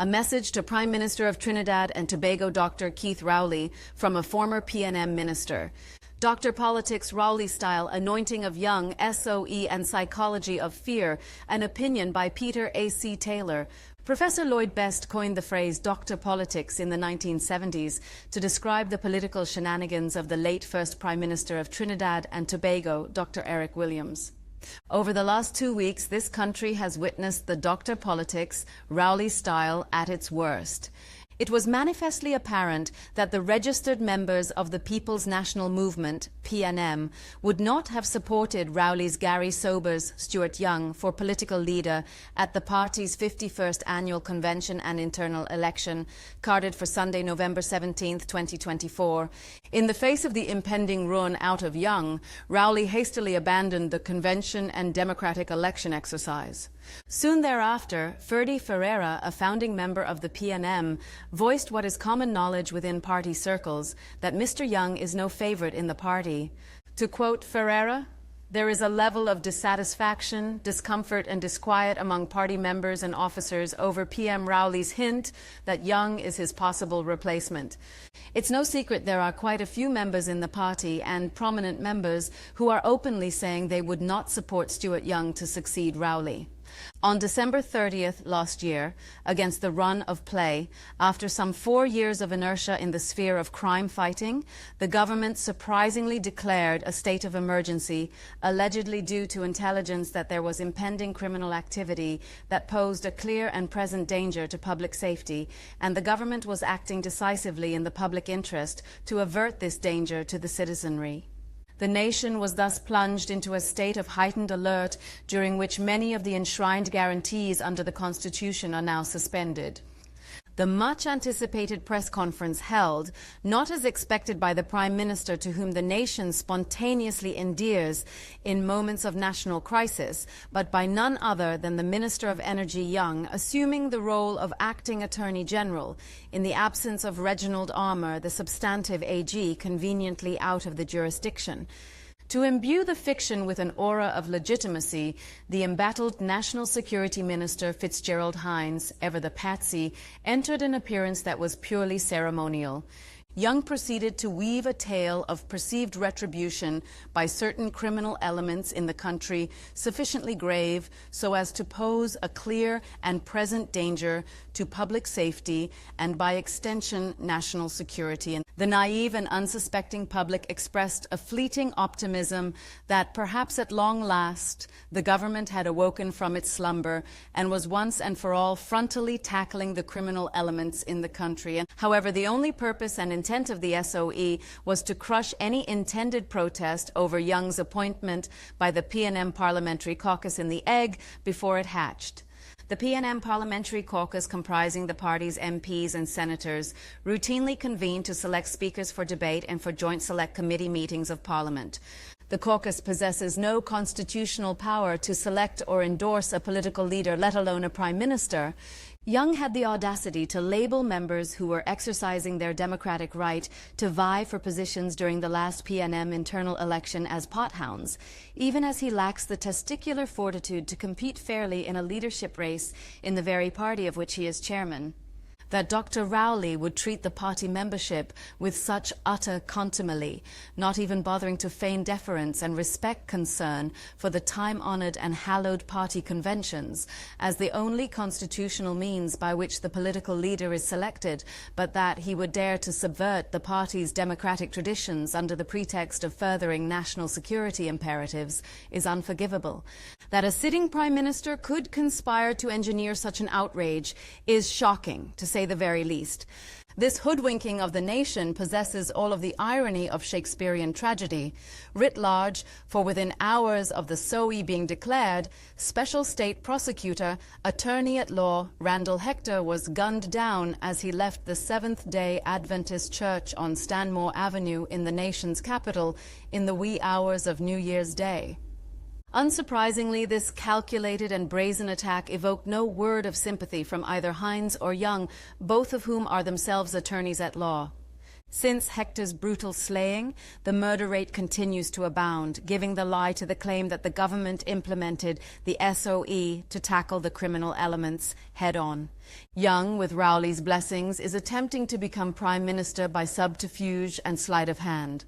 a message to Prime Minister of Trinidad and Tobago Dr. Keith Rowley from a former PNM minister. Dr. Politics Rowley-style anointing of young, SOE and psychology of fear, an opinion by Peter A.C. Taylor. Professor Lloyd Best coined the phrase Dr. Politics in the 1970s to describe the political shenanigans of the late first Prime Minister of Trinidad and Tobago, Dr. Eric Williams. Over the last 2 weeks, this country has witnessed the Dr. Politics, Rowley style at its worst. It was manifestly apparent that the registered members of the People's National Movement, PNM, would not have supported Rowley's Gary Sobers, Stuart Young, for political leader at the party's 51st annual convention and internal election, carded for Sunday, November 17, 2024. In the face of the impending run out of Young, Rowley hastily abandoned the convention and democratic election exercise. Soon thereafter, Ferdy Ferreira, a founding member of the PNM, voiced what is common knowledge within party circles, that Mr. Young is no favorite in the party. To quote Ferreira, "There is a level of dissatisfaction, discomfort and disquiet among party members and officers over PM Rowley's hint that Young is his possible replacement. It's no secret there are quite a few members in the party and prominent members who are openly saying they would not support Stuart Young to succeed Rowley." On December 30th last year, against the run of play, after some 4 years of inertia in the sphere of crime fighting, the government surprisingly declared a state of emergency, allegedly due to intelligence that there was impending criminal activity that posed a clear and present danger to public safety, and the government was acting decisively in the public interest to avert this danger to the citizenry. The nation was thus plunged into a state of heightened alert during which many of the enshrined guarantees under the Constitution are now suspended. The much-anticipated press conference held, not as expected by the Prime Minister to whom the nation spontaneously endears in moments of national crisis, but by none other than the Minister of Energy Young, assuming the role of Acting Attorney General in the absence of Reginald Armour, the substantive AG, conveniently out of the jurisdiction. To imbue the fiction with an aura of legitimacy, the embattled National Security Minister Fitzgerald Hines, ever the patsy, entered an appearance that was purely ceremonial. Young proceeded to weave a tale of perceived retribution by certain criminal elements in the country sufficiently grave so as to pose a clear and present danger to public safety and, by extension, national security. And the naive and unsuspecting public expressed a fleeting optimism that perhaps at long last the government had awoken from its slumber and was once and for all frontally tackling the criminal elements in the country. And, however, the only purpose and intent of the SOE was to crush any intended protest over Young's appointment by the PNM Parliamentary Caucus in the egg before it hatched. The PNM Parliamentary Caucus, comprising the party's MPs and senators, routinely convened to select speakers for debate and for joint select committee meetings of Parliament. The caucus possesses no constitutional power to select or endorse a political leader, let alone a prime minister. Young had the audacity to label members who were exercising their democratic right to vie for positions during the last PNM internal election as pothounds, even as he lacks the testicular fortitude to compete fairly in a leadership race in the very party of which he is chairman. That Dr. Rowley would treat the party membership with such utter contumely, not even bothering to feign deference and respect concern for the time-honored and hallowed party conventions as the only constitutional means by which the political leader is selected, but that he would dare to subvert the party's democratic traditions under the pretext of furthering national security imperatives, is unforgivable. That a sitting Prime Minister could conspire to engineer such an outrage is shocking, to say the very least. This hoodwinking of the nation possesses all of the irony of Shakespearean tragedy. Writ large, for within hours of the SOE being declared, Special State Prosecutor, Attorney at Law Randall Hector was gunned down as he left the Seventh-day Adventist Church on Stanmore Avenue in the nation's capital in the wee hours of New Year's Day. Unsurprisingly, this calculated and brazen attack evoked no word of sympathy from either Hines or Young, both of whom are themselves attorneys at law. Since Hector's brutal slaying, the murder rate continues to abound, giving the lie to the claim that the government implemented the SOE to tackle the criminal elements head-on. Young, with Rowley's blessings, is attempting to become Prime Minister by subterfuge and sleight of hand.